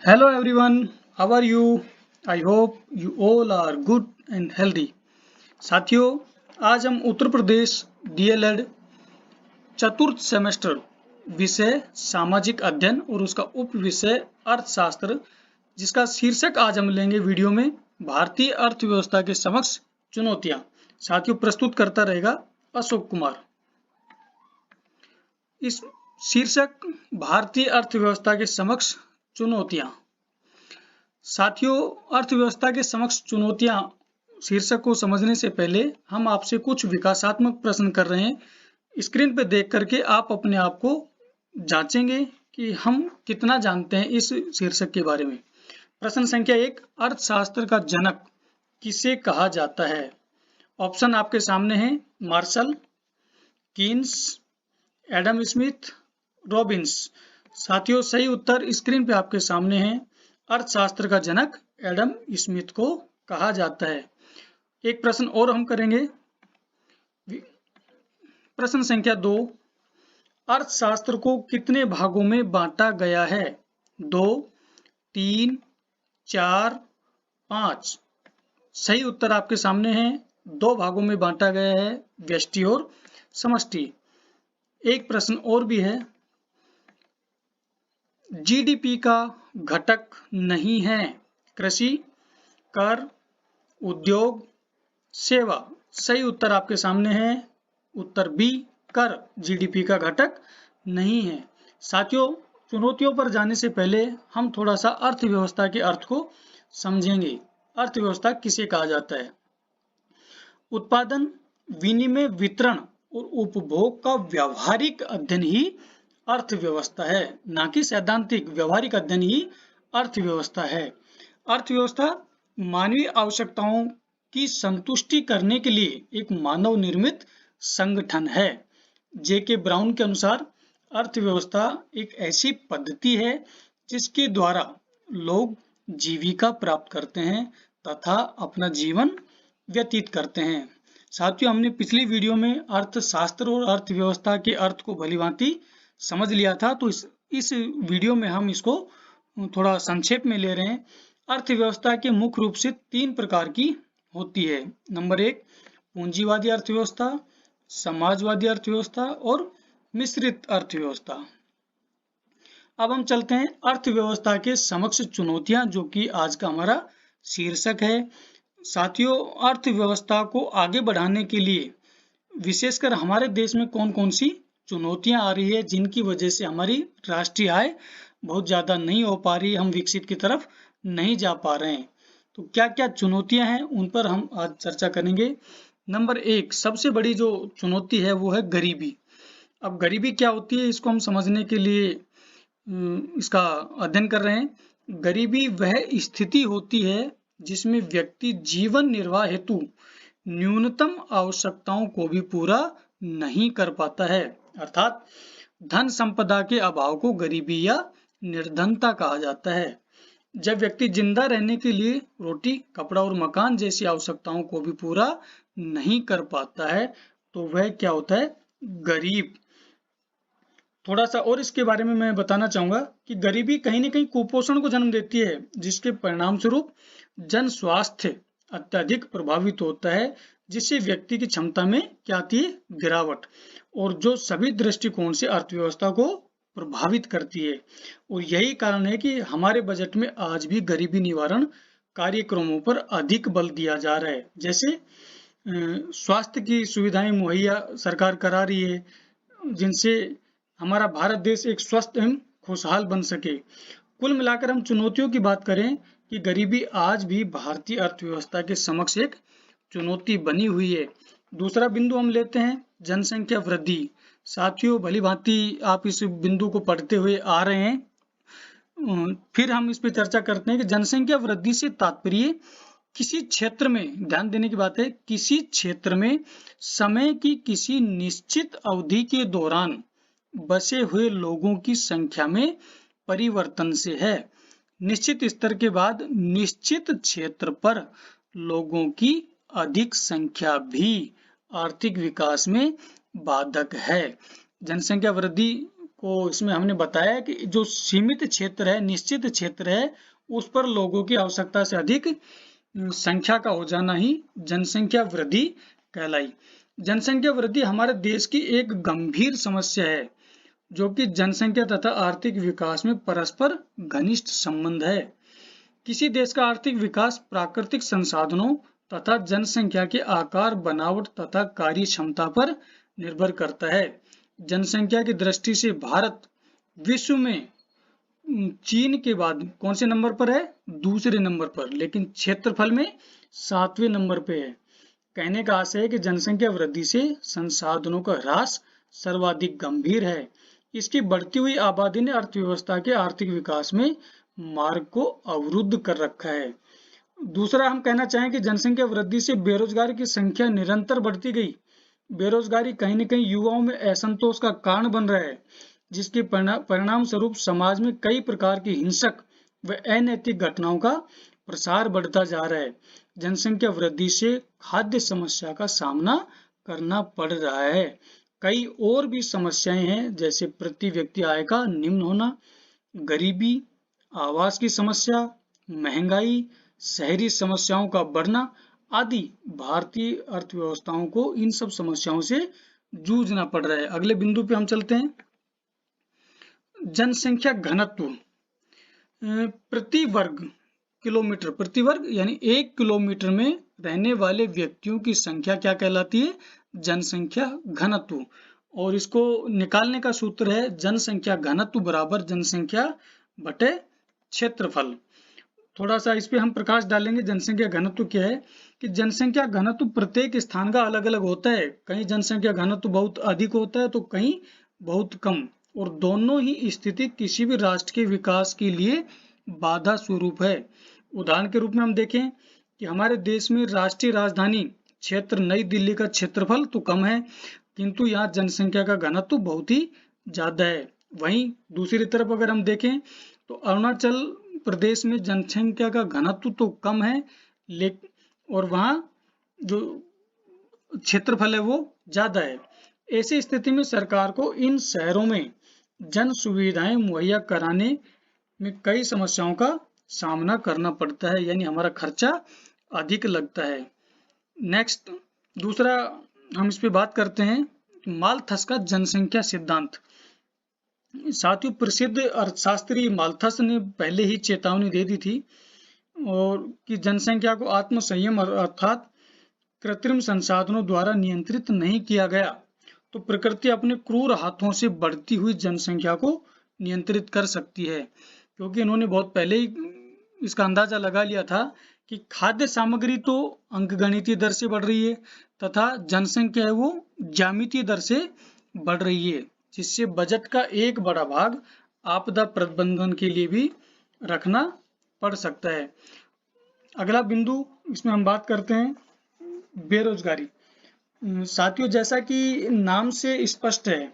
Hello everyone, how are you? I hope you all are good and healthy. साथियों, आज हम Uttar Pradesh DElEd चतुर्थ semester विषय सामाजिक अध्ययन और उसका उप विषय अर्थशास्त्र, जिसका शीर्षक आज हम लेंगे वीडियो में भारतीय अर्थव्यवस्था के समक्ष चुनौतियां। साथियों, प्रस्तुत करता रहेगा अशोक कुमार। इस शीर्षक भारतीय अर्थव्यवस्था के समक्ष चुनौतियां। साथियों, अर्थव्यवस्था के समक्ष चुनौतियां शीर्षक को समझने से पहले हम आपसे कुछ विकासात्मक प्रश्न कर रहे हैं। स्क्रीन पर देख करके आप अपने आप को जांचेंगे कि हम कितना जानते हैं इस शीर्षक के बारे में। प्रश्न संख्या 1, अर्थशास्त्र का जनक किसे कहा जाता है? ऑप्शन आपके सामने हैं, Marshall, Keynes, Adam Smith, Robbins. साथियों, सही उत्तर स्क्रीन पे आपके सामने है। अर्थशास्त्र का जनक एडम स्मिथ को कहा जाता है। एक प्रश्न और हम करेंगे। प्रश्न संख्या 2, अर्थशास्त्र को कितने भागों में बांटा गया है? 2, 3, 4, 5। सही उत्तर आपके सामने है। 2 भागों में बांटा गया है, व्यष्टि और समष्टि। एक प्रश्न और भी है, जीडीपी का घटक नहीं है? कृषि, कर, उद्योग, सेवा। सही उत्तर आपके सामने है। उत्तर बी, कर जीडीपी का घटक नहीं है। साथियों, चुनौतियों पर जाने से पहले हम थोड़ा सा अर्थव्यवस्था के अर्थ को समझेंगे। अर्थव्यवस्था किसे कहा जाता है? उत्पादन, विनिमय, वितरण और उपभोग का व्यावहारिक अध्ययन ही अर्थव्यवस्था है, ना कि सैद्धांतिक। व्यावहारिक अध्ययन ही अर्थव्यवस्था है। अर्थव्यवस्था मानवीय आवश्यकताओं की संतुष्टि करने के लिए एक मानव निर्मित संगठन है। जेके ब्राउन के अनुसार अर्थव्यवस्था एक ऐसी पद्धति है जिसके द्वारा लोग जीविका प्राप्त करते हैं तथा अपना जीवन व्यतीत करते हैं। साथियों, हमने पिछली वीडियो में अर्थशास्त्र और अर्थव्यवस्था के अर्थ को भलीभांति समझ लिया था, तो इस वीडियो में हम इसको थोड़ा संक्षेप में ले रहे हैं। अर्थव्यवस्था के मुख्य रूप से 3 प्रकार की होती है। नंबर 1, पूंजीवादी अर्थव्यवस्था, समाजवादी अर्थव्यवस्था और मिश्रित अर्थव्यवस्था। अब हम चलते हैं अर्थव्यवस्था के समक्ष चुनौतियां, जो कि आज का हमारा शीर्षक है। साथियों, अर्थव्यवस्था को आगे बढ़ाने के लिए विशेषकर हमारे देश में कौन कौन सी चुनौतियां आ रही है, जिनकी वजह से हमारी राष्ट्रीय आय बहुत ज्यादा नहीं हो पा रही, हम विकसित की तरफ नहीं जा पा रहे हैं। तो क्या क्या चुनौतियां हैं, उन पर हम आज चर्चा करेंगे। नंबर 1, सबसे बड़ी जो चुनौती है वो है गरीबी। अब गरीबी क्या होती है, इसको हम समझने के लिए इसका अध्ययन कर रहे हैं। गरीबी वह स्थिति होती है जिसमें व्यक्ति जीवन निर्वाह हेतु न्यूनतम आवश्यकताओं को भी पूरा नहीं कर पाता है। अर्थात धन संपदा के अभाव को गरीबी या निर्धनता कहा जाता है। जब व्यक्ति जिंदा रहने के लिए रोटी, कपड़ा और मकान जैसी आवश्यकताओं को भी पूरा नहीं कर पाता है, तो वह क्या होता है? गरीब। थोड़ा सा और इसके बारे में मैं बताना चाहूंगा कि गरीबी कहीं ना कहीं कुपोषण को जन्म देती है, जिसके परिणाम स्वरूप जन स्वास्थ्य अत्यधिक प्रभावित होता है, जिससे व्यक्ति की क्षमता में क्या आती है? गिरावट, और जो सभी दृष्टिकोण से अर्थव्यवस्था को प्रभावित करती है। और यही कारण है कि हमारे बजट में आज भी गरीबी निवारण कार्यक्रमों पर अधिक बल दिया जा रहा है। जैसे स्वास्थ्य की सुविधाएं मुहैया सरकार करा रही है, जिनसे हमारा भारत देश एक स्वस्थ एवं खुशहाल बन सके। कुल मिलाकर हम चुनौतियों की बात करें कि गरीबी आज भी भारतीय अर्थव्यवस्था के समक्ष एक चुनौती बनी हुई है। दूसरा बिंदु हम लेते हैं, जनसंख्या वृद्धि। साथियों, भली भांति आप इस बिंदु को पढ़ते हुए आ रहे हैं। फिर हम इस पर चर्चा करते हैं कि जनसंख्या वृद्धि से तात्पर्य किसी क्षेत्र में, ध्यान देने की बात है, किसी क्षेत्र में समय की किसी निश्चित अवधि के दौरान बसे हुए लोगों की संख्या में परिवर्तन से है। निश्चित स्तर के बाद निश्चित क्षेत्र पर लोगों की अधिक संख्या भी आर्थिक विकास में बाधक है। जनसंख्या वृद्धि को इसमें हमने बताया कि जो सीमित क्षेत्र है, निश्चित क्षेत्र है, उस पर लोगों की आवश्यकता से अधिक संख्या का हो जाना ही जनसंख्या वृद्धि कहलाई। जनसंख्या वृद्धि हमारे देश की एक गंभीर समस्या है, जो कि जनसंख्या तथा आर्थिक विकास में परस्पर घनिष्ठ संबंध है। किसी देश का आर्थिक विकास प्राकृतिक संसाधनों तथा जनसंख्या के आकार, बनावट तथा कार्य क्षमता पर निर्भर करता है। जनसंख्या की दृष्टि से भारत विश्व में चीन के बाद कौन से नंबर पर है? दूसरे नंबर पर, लेकिन क्षेत्रफल में 7वें नंबर पे है। कहने का आशय है कि जनसंख्या वृद्धि से संसाधनों का ह्रास सर्वाधिक गंभीर है। इसकी बढ़ती हुई आबादी ने अर्थव्यवस्था के आर्थिक विकास में मार्ग को अवरुद्ध कर रखा है। दूसरा हम कहना चाहें कि जनसंख्या वृद्धि से बेरोजगारी की संख्या निरंतर बढ़ती गई। बेरोजगारी कहीं न कहीं युवाओं में असंतोष का कारण बन रहा है, जिसके परिणाम स्वरूप समाज में कई प्रकार की हिंसक व अनैतिक घटनाओं का प्रसार बढ़ता जा रहा है। जनसंख्या वृद्धि से खाद्य समस्या का सामना करना पड़ रहा है। कई और भी समस्याएं हैं, जैसे प्रति व्यक्ति आय का निम्न होना, गरीबी, आवास की समस्या, महंगाई, शहरी समस्याओं का बढ़ना आदि। भारतीय अर्थव्यवस्थाओं को इन सब समस्याओं से जूझना पड़ रहा है। अगले बिंदु पे हम चलते हैं। जनसंख्या घनत्व प्रति वर्ग किलोमीटर, प्रति वर्ग यानी 1 किलोमीटर में रहने वाले व्यक्तियों की संख्या क्या कहलाती है? जनसंख्या घनत्व। और इसको निकालने का सूत्र है जनसंख्या घनत्व बराबर जनसंख्या बटे क्षेत्रफल। थोड़ा सा इस पे हम प्रकाश डालेंगे। जनसंख्या घनत्व क्या है कि जनसंख्या घनत्व प्रत्येक स्थान का अलग अलग होता है। कहीं जनसंख्या घनत्व बहुत अधिक होता है तो कहीं बहुत कम, और दोनों ही स्थिति किसी भी राष्ट्र के विकास के लिए बाधा स्वरूप है। उदाहरण के रूप में हम देखें कि हमारे देश में राष्ट्रीय राजधानी क्षेत्र नई दिल्ली का क्षेत्रफल तो कम है, किंतु यहाँ जनसंख्या का घनत्व बहुत ही ज्यादा है। वहीं दूसरी तरफ अगर हम देखें तो अरुणाचल प्रदेश में जनसंख्या का घनत्व तो कम है, लेकिन और वहाँ जो क्षेत्रफल है वो ज्यादा है। ऐसी स्थिति में सरकार को इन शहरों में जन सुविधाएं मुहैया कराने में कई समस्याओं का सामना करना पड़ता है, यानी हमारा खर्चा अधिक लगता है। नेक्स्ट, दूसरा हम इस पे बात करते हैं मालथस का जनसंख्या सिद्धांत। साथियों, प्रसिद्ध अर्थशास्त्री मालथस ने पहले ही चेतावनी दे दी थी और कि जनसंख्या को आत्म संयम अर्थात कृत्रिम संसाधनों द्वारा नियंत्रित नहीं किया गया तो प्रकृति अपने क्रूर हाथों से बढ़ती हुई जनसंख्या को नियंत्रित कर सकती है। क्योंकि इन्होंने बहुत पहले ही इसका अंदाजा लगा लिया था कि खाद्य सामग्री तो अंकगणितीय दर से बढ़ रही है तथा जनसंख्या है वो ज्यामितीय दर से बढ़ रही है, जिससे बजट का एक बड़ा भाग आपदा प्रबंधन के लिए भी रखना पड़ सकता है। अगला बिंदु इसमें हम बात करते हैं बेरोजगारी। साथियों, जैसा कि नाम से स्पष्ट है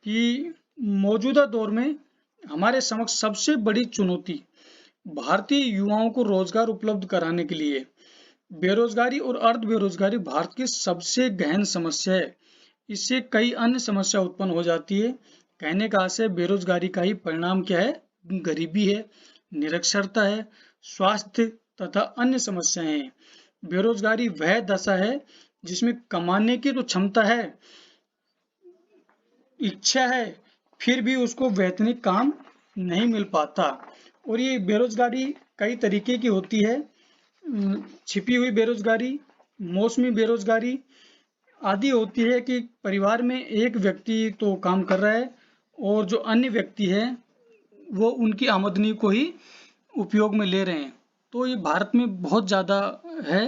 कि मौजूदा दौर में हमारे समक्ष सबसे बड़ी चुनौती भारतीय युवाओं को रोजगार उपलब्ध कराने के लिए बेरोजगारी और अर्ध बेरोजगारी भारत की सबसे गहन समस्या है। इससे कई अन्य समस्या उत्पन्न हो जाती है। कहने का आशय बेरोजगारी का ही परिणाम क्या है? गरीबी है, निरक्षरता है, स्वास्थ्य तथा अन्य समस्याएं हैं। बेरोजगारी वह दशा है जिसमें कमाने की तो क्षमता है, इच्छा है, फिर भी उसको वैतनिक काम नहीं मिल पाता। और ये बेरोजगारी कई तरीके की होती है, छिपी हुई बेरोजगारी, मौसमी बेरोजगारी आदि होती है कि परिवार में एक व्यक्ति तो काम कर रहा है और जो अन्य व्यक्ति है वो उनकी आमदनी को ही उपयोग में ले रहे हैं। तो ये भारत में बहुत ज़्यादा है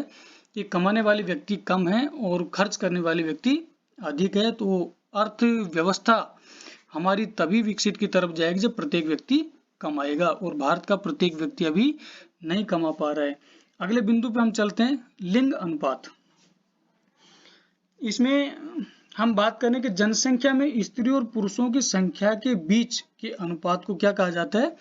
कि कमाने वाले व्यक्ति कम हैं और खर्च करने वाले व्यक्ति अधिक है। तो अर्थव्यवस्था हमारी तभी विकसित की तरफ जाएगी जब प्रत्येक व्यक्ति कमाएगा, और भारत का प्रत्येक व्यक्ति अभी नहीं कमा पा रहा है। अगले बिंदु पे हम चलते हैं लिंग अनुपात। इसमें हम बात करें कि जनसंख्या में स्त्री और पुरुषों की संख्या के बीच के अनुपात को क्या कहा जाता है?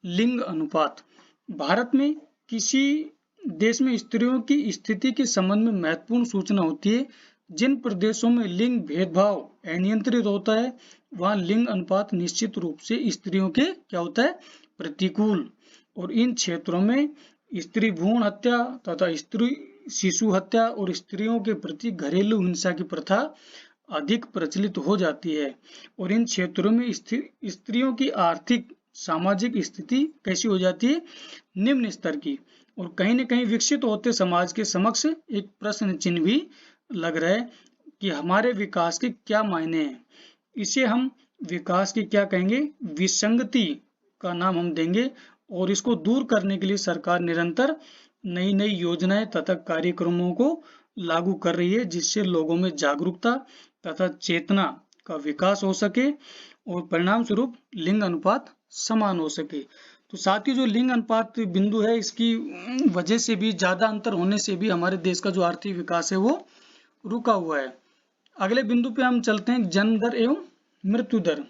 लिंग अनुपात। भारत में किसी देश में स्त्रियों की स्थिति के संबंध में महत्वपूर्ण सूचना होती है। जिन प्रदेशों में लिंग भेदभाव अनियंत्रित होता है वहाँ लिंग अनुपात निश्चित रूप से स्त्रियों के क्या होता है, प्रतिकूल। और इन क्षेत्रों में स्त्री भ्रूण हत्या तथा स्त्री शिशु हत्या और स्त्रियों के प्रति घरेलू हिंसा की प्रथा अधिक प्रचलित हो जाती है। और इन क्षेत्रों में स्त्रियों की आर्थिक सामाजिक स्थिति कैसी हो जाती है, निम्न स्तर की। और कहीं न कहीं विकसित होते समाज के समक्ष एक प्रश्न चिन्ह भी लग रहा है कि हमारे विकास के क्या मायने हैं। इसे हम विकास की क्या कहेंगे, विसंगति का नाम हम देंगे। और इसको दूर करने के लिए सरकार निरंतर नई नई योजनाएं तथा कार्यक्रमों को लागू कर रही है, जिससे लोगों में जागरूकता तथा चेतना का विकास हो सके और परिणाम स्वरूप लिंग अनुपात समान हो सके। तो साथ ही जो लिंग अनुपात बिंदु है, इसकी वजह से भी, ज्यादा अंतर होने से भी हमारे देश का जो आर्थिक विकास है वो रुका हुआ है। अगले बिंदु पे हम चलते हैं, जन्म दर एवं मृत्यु दर।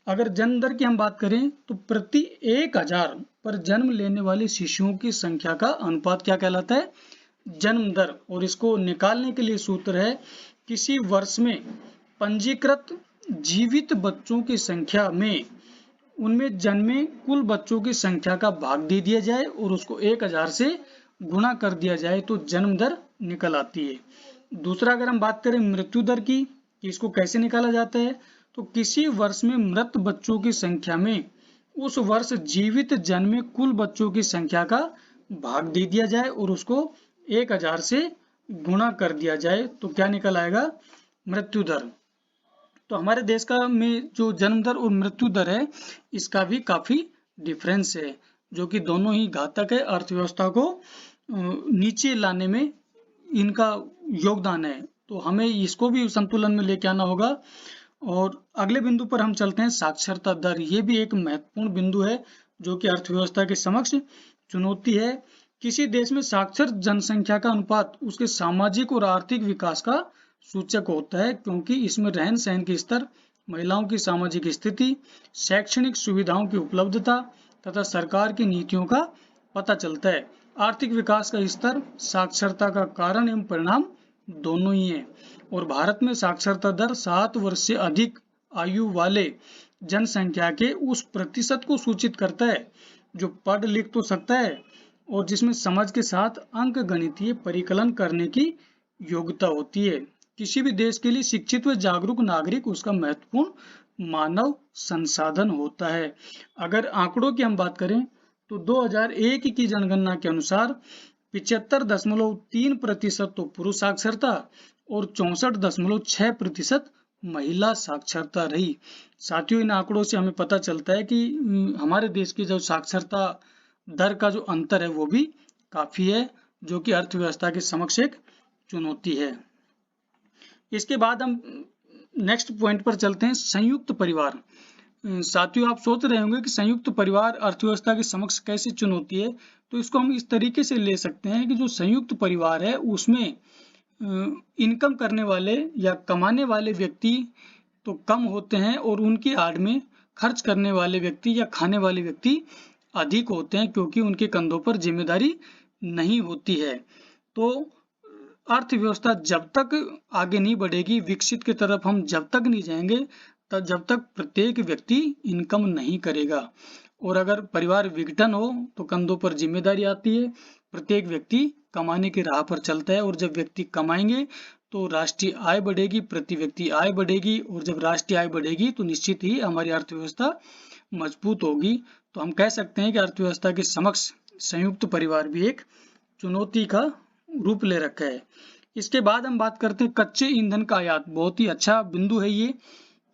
अगर जन्म दर की हम बात करें तो प्रति 1000 पर जन्म लेने वाले शिशुओं की संख्या का अनुपात क्या कहलाता है, जन्म दर। और इसको निकालने के लिए सूत्र है, किसी वर्ष में पंजीकृत जीवित बच्चों की संख्या में उनमें जन्मे कुल बच्चों की संख्या का भाग दे दिया जाए और उसको 1000 से गुणा कर दिया जाए तो जन्म दर निकल आती है। दूसरा, अगर हम बात करें मृत्यु दर की, कि इसको कैसे निकाला जाता है, तो किसी वर्ष में मृत बच्चों की संख्या में उस वर्ष जीवित जन्मे कुल बच्चों की संख्या का भाग दे दिया जाए और उसको 1000 से गुणा कर दिया जाए तो क्या निकल आएगा, मृत्यु दर। तो हमारे देश का में जो जन्म दर और मृत्यु दर है, इसका भी काफी डिफरेंस है, जो कि दोनों ही घातक है, अर्थव्यवस्था को नीचे लाने में इनका योगदान है। तो हमें इसको भी संतुलन में लेके आना होगा। और अगले बिंदु पर हम चलते हैं, साक्षरता दर। ये भी एक महत्वपूर्ण बिंदु है जो कि अर्थव्यवस्था के समक्ष चुनौती है। किसी देश में साक्षर जनसंख्या का अनुपात उसके सामाजिक और आर्थिक विकास का सूचक होता है, क्योंकि इसमें रहन सहन के स्तर, महिलाओं की सामाजिक स्थिति, शैक्षणिक सुविधाओं की उपलब्धता तथा सरकार की नीतियों का पता चलता है। आर्थिक विकास का स्तर साक्षरता का कारण एवं परिणाम दोनों ही है। और भारत में साक्षरता दर 7 वर्ष से अधिक आयु वाले जनसंख्या के उस प्रतिशत को सूचित करता है जो पढ़ लिख तो सकता है और जिसमें समझ के साथ अंक गणितीय परिकलन करने की योग्यता होती है। किसी भी देश के लिए शिक्षित व जागरूक नागरिक उसका महत्वपूर्ण मानव संसाधन होता है। अगर आंकड़ों की हम बात करें तो 2001 की जनगणना के अनुसार 75.3% तो पुरुष साक्षरता और 64.6% महिला साक्षरता रही। साथियों, इन आंकड़ों से हमें पता चलता है कि हमारे देश की जो साक्षरता दर का जो अंतर है वो भी काफी है, जो कि अर्थव्यवस्था के समक्ष एक चुनौती है। इसके बाद हम नेक्स्ट पॉइंट पर चलते हैं, संयुक्त परिवार। साथियों, आप सोच रहे होंगे कि संयुक्त परिवार अर्थव्यवस्था के समक्ष कैसे चुनौती है। तो इसको हम इस तरीके से ले सकते हैं कि जो संयुक्त परिवार है उसमें इनकम करने वाले या कमाने वाले व्यक्ति तो कम होते हैं और उनकी आड़ में खर्च करने वाले व्यक्ति या खाने वाले व्यक्ति अधिक होते हैं, क्योंकि उनके कंधों पर जिम्मेदारी नहीं होती है। तो अर्थव्यवस्था जब तक आगे नहीं बढ़ेगी, विकसित की तरफ हम जब तक नहीं जाएंगे, तब जब तक प्रत्येक व्यक्ति इनकम नहीं करेगा। और अगर परिवार विघटन हो तो कंधों पर जिम्मेदारी आती है, प्रत्येक व्यक्ति कमाने की राह पर चलता है और जब व्यक्ति कमाएंगे तो राष्ट्रीय आय बढ़ेगी, प्रति व्यक्ति आय बढ़ेगी और जब राष्ट्रीय आय बढ़ेगी तो निश्चित ही हमारी अर्थव्यवस्था मजबूत होगी। तो हम कह सकते हैं कि अर्थव्यवस्था के समक्ष संयुक्त परिवार भी एक चुनौती का रूप ले रखा है। इसके बाद हम बात करते हैं कच्चे ईंधन का आयात। बहुत ही अच्छा बिंदु है ये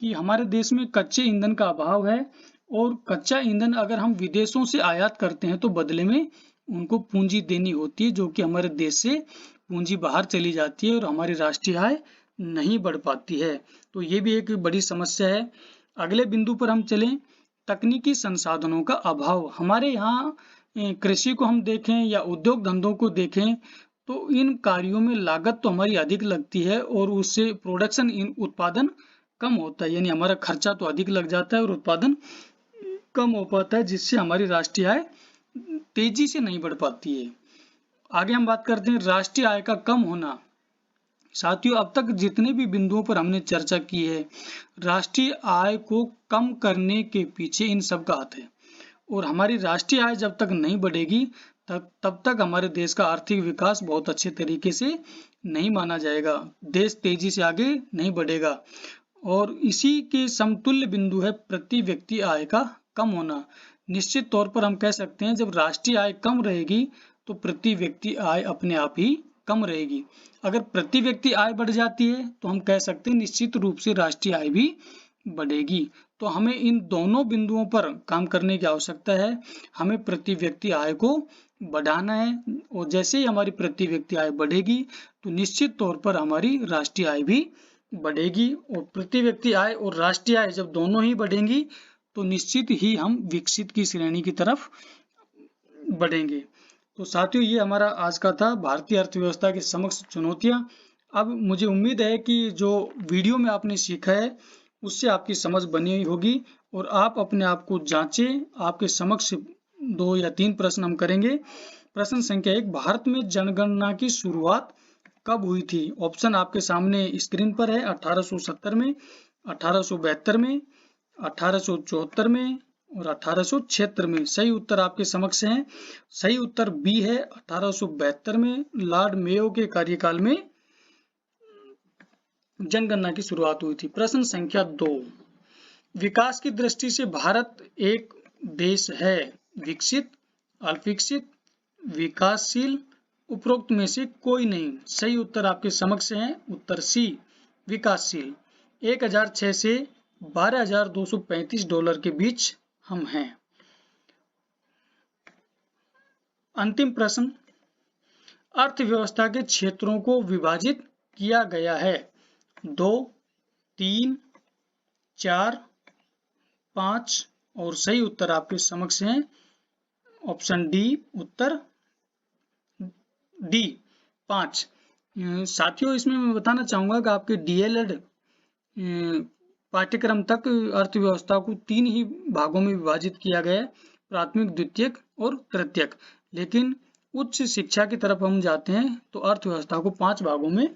कि हमारे देश में कच्चे ईंधन का अभाव है और कच्चा ईंधन अगर हम विदेशों से आयात करते हैं तो बदले में उनको पूंजी देनी होती है, जो कि हमारे देश से पूंजी बाहर चली जाती है और हमारी राष्ट्रीय आय नहीं बढ़ पाती है। तो ये भी एक बड़ी समस्या है। अगले बिंदु पर हम चलें, तकनीकी संसाधनों का अभाव। हमारे यहाँ कृषि को हम देखें या उद्योग धंधों को देखें तो इन कार्यों में लागत तो हमारी अधिक लगती है और उससे प्रोडक्शन उत्पादन कम होता है, यानी हमारा खर्चा तो अधिक लग जाता है और उत्पादन कम हो पाता है, जिससे हमारी राष्ट्रीय आय तेजी से नहीं बढ़ पाती है। आगे हम बात करते हैं राष्ट्रीय आय का कम होना। साथियों, अब तक जितने भी बिंदुओं पर हमने चर्चा की है, राष्ट्रीय आय को कम करने के पीछे इन सब का हाथ है। और हमारी राष्ट्रीय आय जब तक नहीं बढ़ेगी तब तक हमारे देश का आर्थिक विकास बहुत अच्छे तरीके से नहीं माना जाएगा, देश तेजी से आगे नहीं बढ़ेगा। और इसी के समतुल्य बिंदु है प्रति व्यक्ति आय का कम होना। निश्चित तौर पर हम कह सकते हैं, जब राष्ट्रीय आय कम रहेगी तो प्रति व्यक्ति आय अपने आप ही कम रहेगी। अगर प्रति व्यक्ति आय बढ़ जाती है तो हम कह सकते हैं निश्चित रूप से राष्ट्रीय आय भी बढ़ेगी। तो हमें इन दोनों बिंदुओं पर काम करने की आवश्यकता है। हमें प्रति व्यक्ति आय को बढ़ाना है, और जैसे ही हमारी प्रति व्यक्ति आय बढ़ेगी तो निश्चित तौर पर हमारी राष्ट्रीय आय भी बढ़ेगी। और प्रति व्यक्ति आय और राष्ट्रीय आय जब दोनों ही बढ़ेंगी तो निश्चित ही हम विकसित की श्रेणी की तरफ बढ़ेंगे। तो साथियों, ये हमारा आज का था भारतीय अर्थव्यवस्था के समक्ष चुनौतियां। अब मुझे उम्मीद है कि जो वीडियो में आपने सीखा है उससे आपकी समझ बनी हुई होगी, और आप अपने आप को जांचें। आपके समक्ष 2 या 3 प्रश्न हम करेंगे। प्रश्न संख्या 1, भारत में जनगणना की शुरुआत कब हुई थी? ऑप्शन आपके सामने स्क्रीन पर है। 1870 में, 1872 में, 1874 में और 1876 में। सही उत्तर आपके समक्ष हैं। सही उत्तर बी है, 1872 में लॉर्ड मेयो के कार्यकाल में जनगणना की शुरुआत हुई थी। प्रश्न संख्या 2, विकास की दृष्टि से भारत एक देश है, विकसित, अल्पविकसित, विकासशील, उपरोक्त में से कोई नहीं। सही उत्तर आपके समक्ष है, उत्तर सी, विकासशील। 1006 से $12,235 के बीच हम हैं। अंतिम प्रश्न, अर्थव्यवस्था के क्षेत्रों को विभाजित किया गया है 2, 3, 4, 5 और सही उत्तर आपके समक्ष है, ऑप्शन डी, उत्तर डी, 5। साथियों, इसमें मैं बताना चाहूंगा कि आपके डीएलएड पाठ्यक्रम तक अर्थव्यवस्था को 3 ही भागों में विभाजित किया गया है, प्राथमिक, द्वितीयक और तृतीयक। लेकिन उच्च शिक्षा की तरफ हम जाते हैं तो अर्थव्यवस्था को 5 भागों में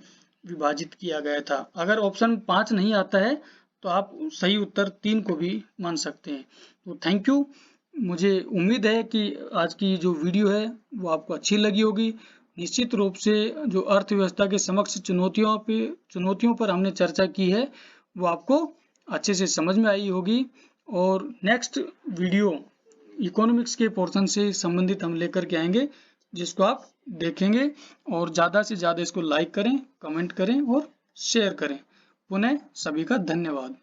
विभाजित किया गया था। अगर ऑप्शन 5 नहीं आता है तो आप सही उत्तर 3 को भी मान सकते हैं। तो थैंक यू। मुझे उम्मीद है कि आज की जो वीडियो है वो आपको अच्छी लगी होगी। निश्चित रूप से जो अर्थव्यवस्था के समक्ष चुनौतियों पर हमने चर्चा की है वो आपको अच्छे से समझ में आई होगी। और नेक्स्ट वीडियो इकोनॉमिक्स के पोर्शन से संबंधित हम लेकर के आएंगे, जिसको आप देखेंगे। और ज़्यादा से ज़्यादा इसको लाइक करें, कमेंट करें और शेयर करें। पुनः सभी का धन्यवाद।